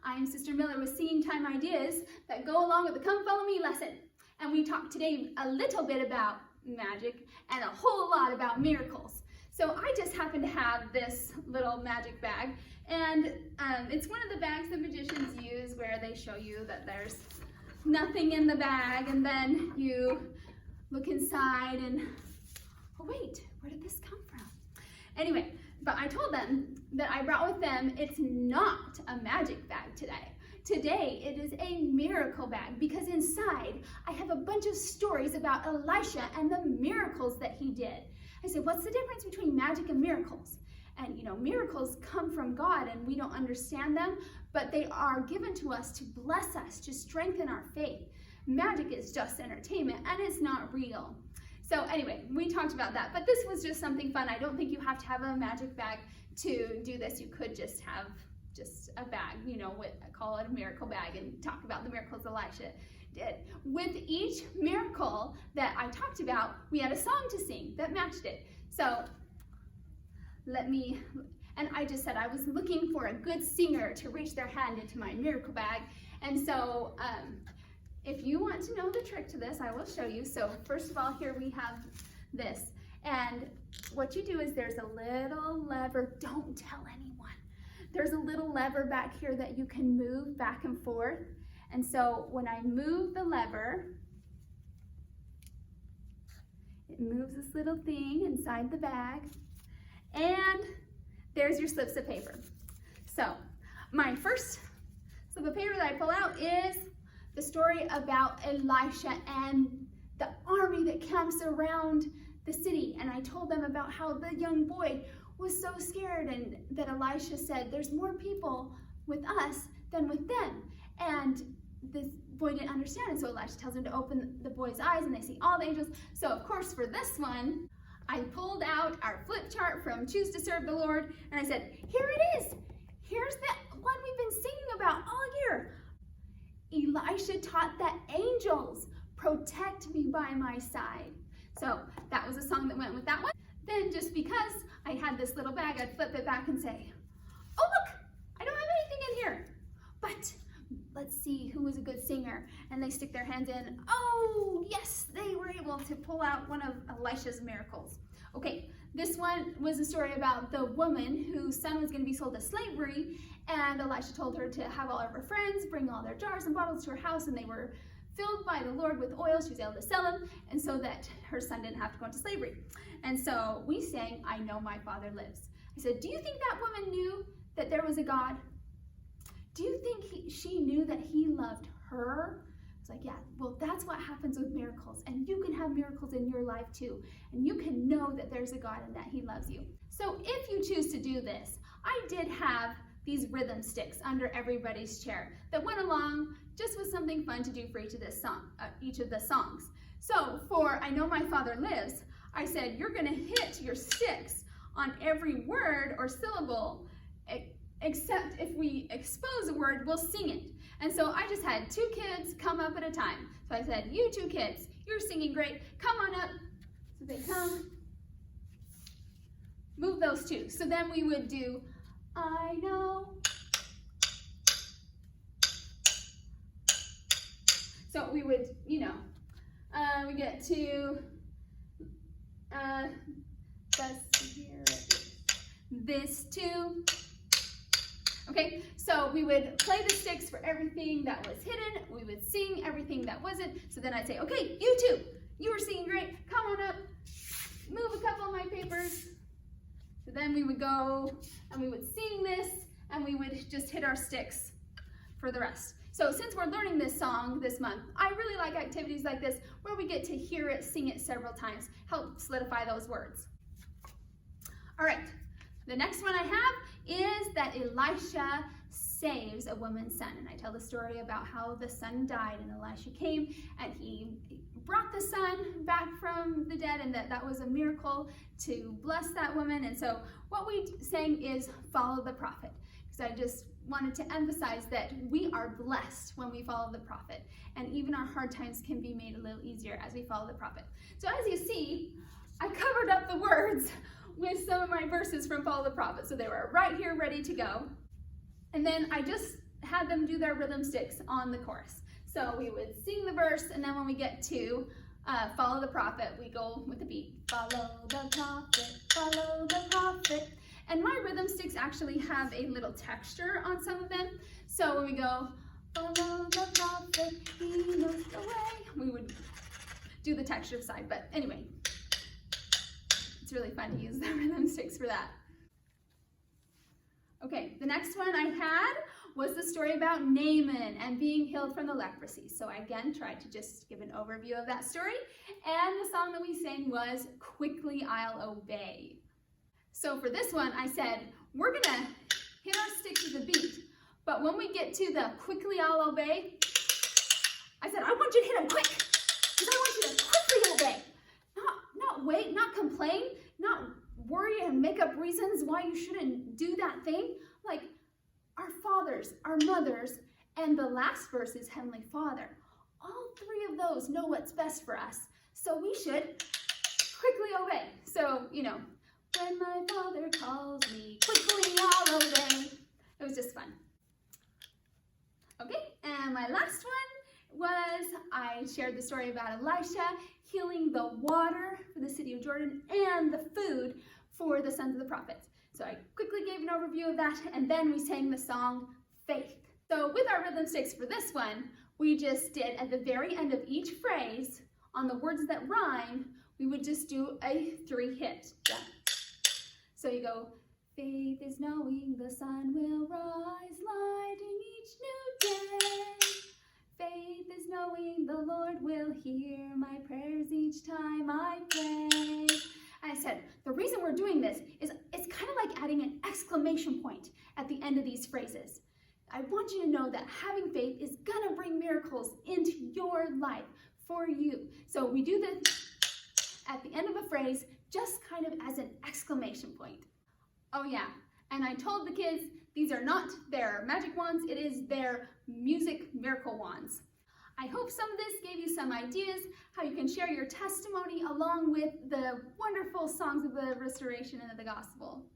I'm Sister Miller with Singing Time Ideas that go along with the Come Follow Me lesson. And we talked today a little bit about magic and a whole lot about miracles. So I just happen to have this little magic bag, and it's one of the bags that magicians use where they show you that there's nothing in the bag, and then you look inside and, oh wait, where did this come from? Anyway, but I told them that I brought with them, it's not a magic bag today. Today it is a miracle bag, because inside I have a bunch of stories about Elisha and the miracles that he did. I said, what's the difference between magic and miracles? And you know, miracles come from God and we don't understand them, but they are given to us to bless us, to strengthen our faith. Magic is just entertainment and it's not real. So anyway, we talked about that, but this was just something fun. I don't think you have to have a magic bag to do this. You could just have just a bag, you know, call it a miracle bag and talk about the miracles Elisha did. With each miracle that I talked about, we had a song to sing that matched it. So and I just said I was looking for a good singer to reach their hand into my miracle bag. And so if you want to know the trick to this, I will show you. So first of all, here we have this. And what you do is there's a little lever, don't tell anyone. There's a little lever back here that you can move back and forth. And so when I move the lever, it moves this little thing inside the bag. And there's your slips of paper. So my first slip of paper that I pull out is the story about Elisha and the army that camps around the city. And I told them about how the young boy was so scared, and that Elisha said, there's more people with us than with them. And this boy didn't understand it, so Elisha tells him to open the boy's eyes and they see all the angels. So of course for this one, I pulled out our flip chart from Choose to Serve the Lord, and I said, here it is. Here's the one we've been singing about all year. Elisha taught that angels protect me by my side. So that was a song that went with that one. Then just because I had this little bag, I'd flip it back and say, oh look, I don't have anything in here. But let's see who was a good singer. And they stick their hands in. Oh yes, they were able to pull out one of Elisha's miracles. Okay, this one was a story about the woman whose son was going to be sold to slavery, and Elisha told her to have all of her friends bring all their jars and bottles to her house, and they were filled by the Lord with oil. She was able to sell them, and so that her son didn't have to go into slavery. And so we sang, I Know My Father Lives. I said, do you think that woman knew that there was a God? Do you think she knew that he loved her? I was like, yeah, well, that's what happens with miracles. And you can have miracles in your life too. And you can know that there's a God and that he loves you. So if you choose to do this, I did have these rhythm sticks under everybody's chair that went along just with something fun to do for each of the songs. So for I Know My Father Lives, I said, you're gonna hit your sticks on every word or syllable, except if we expose a word, we'll sing it. And so I just had two kids come up at a time. So I said, you two kids, you're singing great, come on up. So they come, move those two. So then we would do, I know. So we would, you know, we get to, this too. Okay, so we would play the sticks for everything that was hidden. We would sing everything that wasn't. So then I'd say, okay, you two, you were singing great. Come on up, move a couple of my papers. So then we would go and we would sing this and we would just hit our sticks for the rest. So since we're learning this song this month, I really like activities like this where we get to hear it, sing it several times, help solidify those words. All right, the next one I have is that Elisha saves a woman's son. And I tell the story about how the son died and Elisha came and he brought the son back from the dead, and that was a miracle to bless that woman. And so what we sang is follow the prophet, because I just wanted to emphasize that we are blessed when we follow the prophet, and even our hard times can be made a little easier as we follow the prophet. So as you see, I covered up the words with some of my verses from Follow the Prophet, so they were right here ready to go. And then I just had them do their rhythm sticks on the chorus. So we would sing the verse, and then when we get to follow the prophet, we go with the beat. Follow the prophet, follow the prophet. And my rhythm sticks actually have a little texture on some of them. So when we go, follow the prophet, he knows the way, we would do the texture side. But anyway, it's really fun to use the rhythm sticks for that. Okay, the next one I had was the story about Naaman and being healed from the leprosy. So I again tried to just give an overview of that story. And the song that we sang was Quickly I'll Obey. So for this one, I said, we're gonna hit our sticks with a beat, but when we get to the Quickly I'll Obey, I said, I want you to hit them quick, because I want you to quickly obey. Not wait, not complain, not worry and make up reasons why you shouldn't do that thing. Like our fathers, our mothers, and the last verse is Heavenly Father. All three of those know what's best for us, so we should quickly obey. So, you know, when my Father calls me, quickly I'll obey. It was just fun. Okay, and my last one was I shared the story about Elisha healing the water for the city of Jordan and the food for the sons of the prophets. So I quickly gave an overview of that, and then we sang the song Faith. So with our rhythm sticks for this one, we just did at the very end of each phrase, on the words that rhyme, we would just do a 3-hit. Yeah. So you go, faith is knowing the sun will rise, lighting each new day. Faith is knowing the Lord will hear my prayers each time I pray. I said, the reason we're doing this is it's kind of like adding an exclamation point at the end of these phrases. I want you to know that having faith is gonna bring miracles into your life for you. So we do this at the end of a phrase, just kind of as an exclamation point. Oh yeah, and I told the kids these are not their magic wands, it is their music miracle wands. I hope some of this gave you some ideas how you can share your testimony along with the wonderful songs of the restoration and of the gospel.